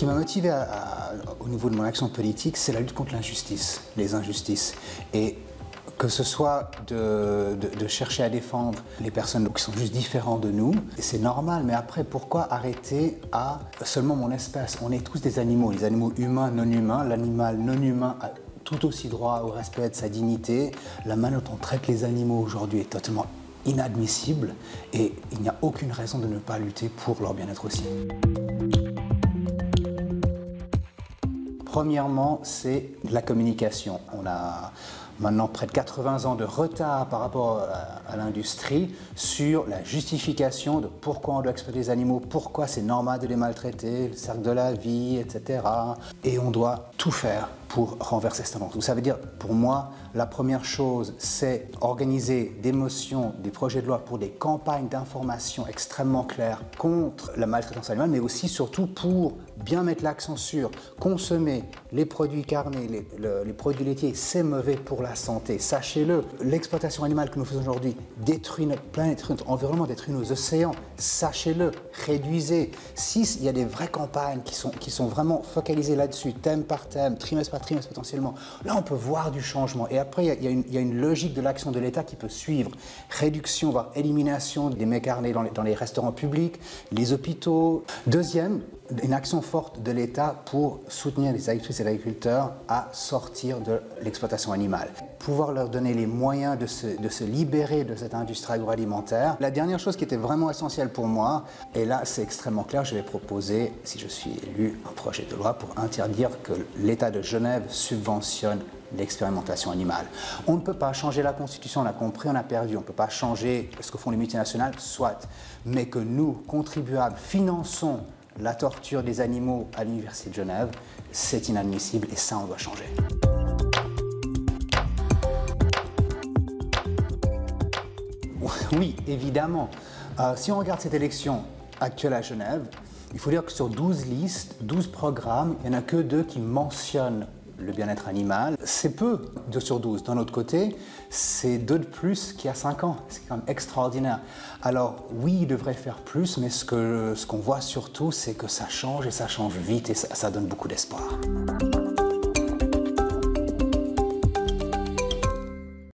qui m'a motivé au niveau de mon action politique, c'est la lutte contre l'injustice, les injustices. Et que ce soit de chercher à défendre les personnes qui sont juste différentes de nous, c'est normal, mais après, pourquoi arrêter à seulement mon espèce? On est tous des animaux, les animaux humains, non humains. L'animal non humain a tout aussi droit au respect de sa dignité. La manière dont on traite les animaux aujourd'hui est totalement inadmissible et il n'y a aucune raison de ne pas lutter pour leur bien-être aussi. Premièrement, c'est la communication. On a maintenant près de 80 ans de retard par rapport à l'industrie sur la justification de pourquoi on doit exploiter les animaux, pourquoi c'est normal de les maltraiter, le cercle de la vie, etc. Et on doit tout faire pour renverser cette tendance. Ça veut dire, pour moi, la première chose, c'est organiser des motions, des projets de loi pour des campagnes d'information extrêmement claires contre la maltraitance animale, mais aussi, surtout, pour bien mettre l'accent sur consommer les produits carnés, les produits laitiers, c'est mauvais pour la santé. Sachez-le, l'exploitation animale que nous faisons aujourd'hui détruit notre planète, détruit notre environnement, détruit nos océans. Sachez-le, réduisez. Il y a des vraies campagnes qui sont vraiment focalisées là-dessus, thème par thème, trimestre par trimestre potentiellement. Là, on peut voir du changement. Et après, il y a une logique de l'action de l'État qui peut suivre. Réduction, voire élimination des mets carnés dans les restaurants publics, les hôpitaux. Deuxième, une action forte de l'État pour soutenir les agricultrices et les agriculteurs à sortir de l'exploitation animale. Pouvoir leur donner les moyens de se libérer de cette industrie agroalimentaire. La dernière chose qui était vraiment essentielle pour moi, et là c'est extrêmement clair, je vais proposer, si je suis élu, un projet de loi pour interdire que l'État de Genève subventionne l'expérimentation animale. On ne peut pas changer la Constitution, on a compris, on a perdu. On ne peut pas changer ce que font les multinationales, soit. Mais que nous, contribuables, finançons la torture des animaux à l'Université de Genève, c'est inadmissible et ça, on doit changer. Oui, évidemment. Si on regarde cette élection actuelle à Genève, il faut dire que sur 12 listes, 12 programmes, il n'y en a que 2 qui mentionnent le bien-être animal. C'est peu, 2 sur 12. D'un autre côté, c'est 2 de plus qu'il y a 5 ans. C'est quand même extraordinaire. Alors oui, il devrait faire plus, mais ce qu'on voit surtout, c'est que ça change et ça change vite et ça donne beaucoup d'espoir.